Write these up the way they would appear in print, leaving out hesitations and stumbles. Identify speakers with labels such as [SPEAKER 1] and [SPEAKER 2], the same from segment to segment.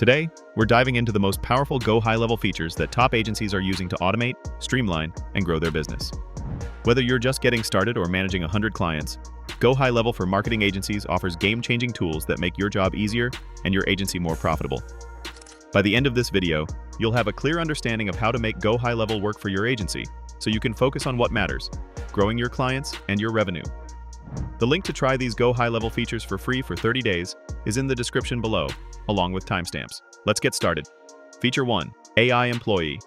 [SPEAKER 1] Today, we're diving into the most powerful GoHighLevel features that top agencies are using to automate, streamline, and grow their business. Whether you're just getting started or managing 100 clients, GoHighLevel for marketing agencies offers game-changing tools that make your job easier and your agency more profitable. By the end of this video, you'll have a clear understanding of how to make GoHighLevel work for your agency, so you can focus on what matters, growing your clients and your revenue. The link to try these GoHighLevel features for free for 30 days is in the description below, along with timestamps. Let's get started. Feature 1. AI Employee.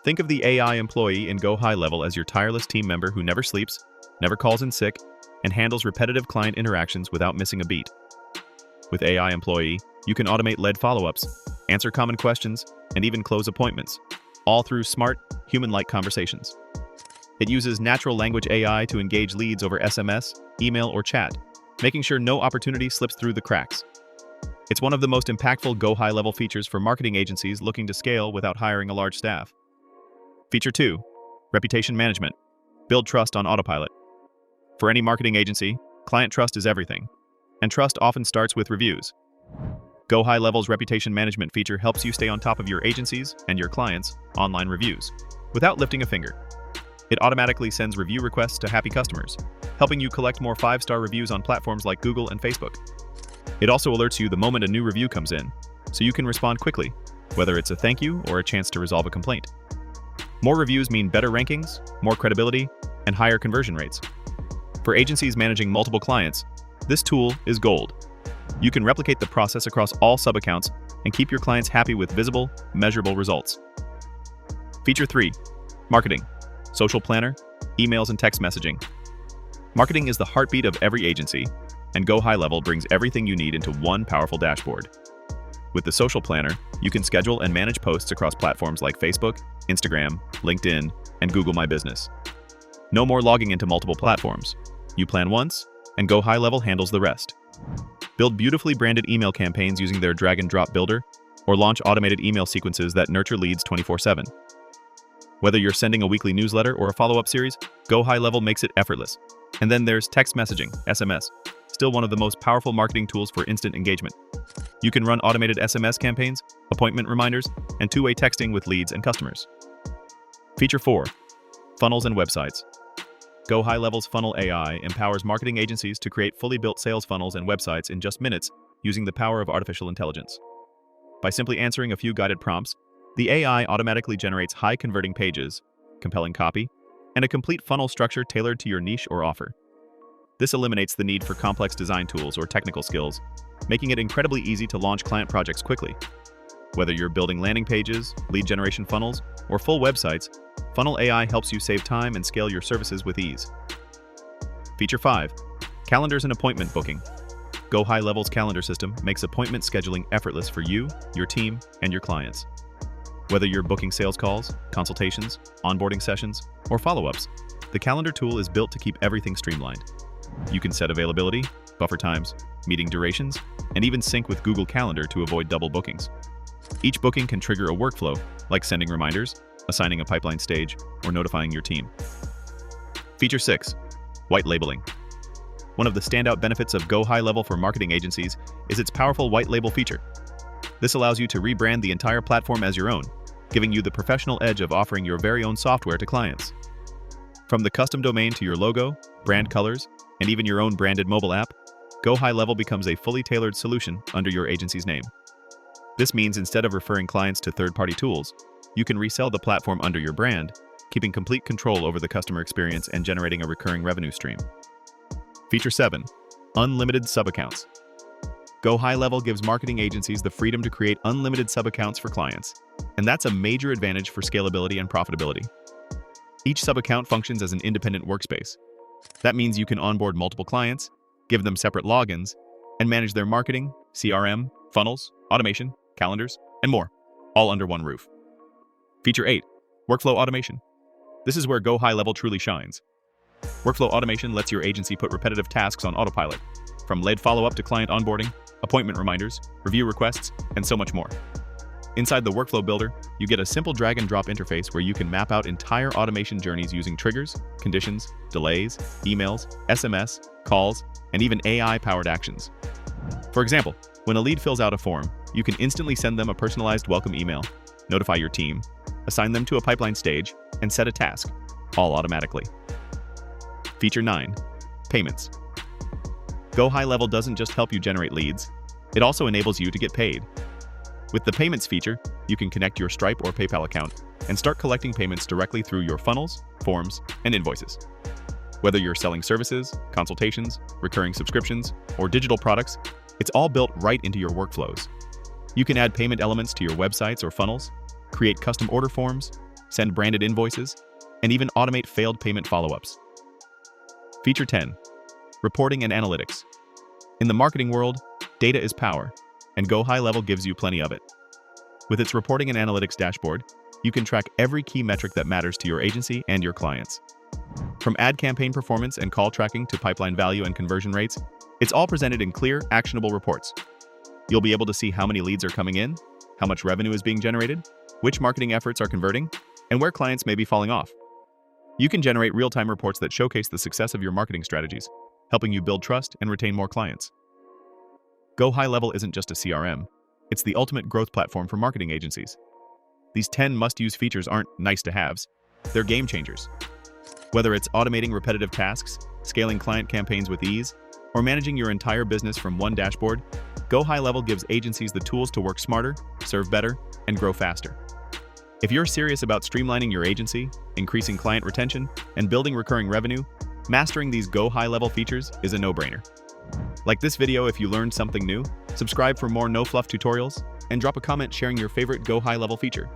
[SPEAKER 1] Think of the AI employee in GoHighLevel as your tireless team member who never sleeps, never calls in sick, and handles repetitive client interactions without missing a beat. With AI Employee, you can automate lead follow-ups, answer common questions, and even close appointments, all through smart, human-like conversations. It uses natural language AI to engage leads over SMS, email, or chat, making sure no opportunity slips through the cracks. It's one of the most impactful GoHighLevel features for marketing agencies looking to scale without hiring a large staff. Feature 2. Reputation Management. Build trust on autopilot. For any marketing agency, client trust is everything, and trust often starts with reviews. GoHighLevel's Reputation Management feature helps you stay on top of your agency's and your clients' online reviews without lifting a finger. It automatically sends review requests to happy customers, helping you collect more 5-star reviews on platforms like Google and Facebook. It also alerts you the moment a new review comes in, so you can respond quickly, whether it's a thank you or a chance to resolve a complaint. More reviews mean better rankings, more credibility, and higher conversion rates. For agencies managing multiple clients, this tool is gold. You can replicate the process across all sub-accounts and keep your clients happy with visible, measurable results. Feature 3. Marketing. Social Planner, emails, and text messaging. Marketing is the heartbeat of every agency, and GoHighLevel brings everything you need into one powerful dashboard. With the Social Planner, you can schedule and manage posts across platforms like Facebook, Instagram, LinkedIn, and Google My Business. No more logging into multiple platforms. You plan once, and GoHighLevel handles the rest. Build beautifully branded email campaigns using their drag-and-drop builder, or launch automated email sequences that nurture leads 24/7. Whether you're sending a weekly newsletter or a follow-up series, GoHighLevel makes it effortless. And then there's text messaging, SMS, still one of the most powerful marketing tools for instant engagement. You can run automated SMS campaigns, appointment reminders, and two-way texting with leads and customers. Feature 4. Funnels and Websites. GoHighLevel's Funnel AI empowers marketing agencies to create fully built sales funnels and websites in just minutes using the power of artificial intelligence. By simply answering a few guided prompts, the AI automatically generates high-converting pages, compelling copy, and a complete funnel structure tailored to your niche or offer. This eliminates the need for complex design tools or technical skills, making it incredibly easy to launch client projects quickly. Whether you're building landing pages, lead generation funnels, or full websites, Funnel AI helps you save time and scale your services with ease. Feature 5. Calendars and Appointment Booking. GoHighLevel's calendar system makes appointment scheduling effortless for you, your team, and your clients. Whether you're booking sales calls, consultations, onboarding sessions, or follow-ups, the calendar tool is built to keep everything streamlined. You can set availability, buffer times, meeting durations, and even sync with Google Calendar to avoid double bookings. Each booking can trigger a workflow, like sending reminders, assigning a pipeline stage, or notifying your team. Feature 6. White Labeling. One of the standout benefits of GoHighLevel for marketing agencies is its powerful white label feature. This allows you to rebrand the entire platform as your own, giving you the professional edge of offering your very own software to clients. From the custom domain to your logo, brand colors, and even your own branded mobile app, GoHighLevel becomes a fully tailored solution under your agency's name. This means instead of referring clients to third-party tools, you can resell the platform under your brand, keeping complete control over the customer experience and generating a recurring revenue stream. Feature 7. Unlimited Sub-Accounts. GoHighLevel gives marketing agencies the freedom to create unlimited sub-accounts for clients, and that's a major advantage for scalability and profitability. Each sub-account functions as an independent workspace. That means you can onboard multiple clients, give them separate logins, and manage their marketing, CRM, funnels, automation, calendars, and more, all under one roof. Feature 8. Workflow Automation. This is where GoHighLevel truly shines. Workflow automation lets your agency put repetitive tasks on autopilot, from lead follow-up to client onboarding, appointment reminders, review requests, and so much more. Inside the Workflow Builder, you get a simple drag-and-drop interface where you can map out entire automation journeys using triggers, conditions, delays, emails, SMS, calls, and even AI-powered actions. For example, when a lead fills out a form, You can instantly send them a personalized welcome email, notify your team, assign them to a pipeline stage, and set a task, all automatically. Feature 9. Payments. GoHighLevel doesn't just help you generate leads, it also enables you to get paid. With the Payments feature, you can connect your Stripe or PayPal account and start collecting payments directly through your funnels, forms, and invoices. Whether you're selling services, consultations, recurring subscriptions, or digital products, it's all built right into your workflows. You can add payment elements to your websites or funnels, create custom order forms, send branded invoices, and even automate failed payment follow-ups. Feature 10. Reporting and analytics. In the marketing world, data is power, and GoHighLevel gives you plenty of it. With its reporting and analytics dashboard, you can track every key metric that matters to your agency and your clients. From ad campaign performance and call tracking to pipeline value and conversion rates, it's all presented in clear, actionable reports. You'll be able to see how many leads are coming in, how much revenue is being generated, which marketing efforts are converting, and where clients may be falling off. You can generate real-time reports that showcase the success of your marketing strategies, helping you build trust and retain more clients. GoHighLevel isn't just a CRM, it's the ultimate growth platform for marketing agencies. These 10 must-use features aren't nice-to-haves, they're game changers. Whether it's automating repetitive tasks, scaling client campaigns with ease, or managing your entire business from one dashboard, GoHighLevel gives agencies the tools to work smarter, serve better, and grow faster. If you're serious about streamlining your agency, increasing client retention, and building recurring revenue, mastering these GoHighLevel features is a no-brainer. Like this video if you learned something new, subscribe for more no-fluff tutorials, and drop a comment sharing your favorite GoHighLevel feature.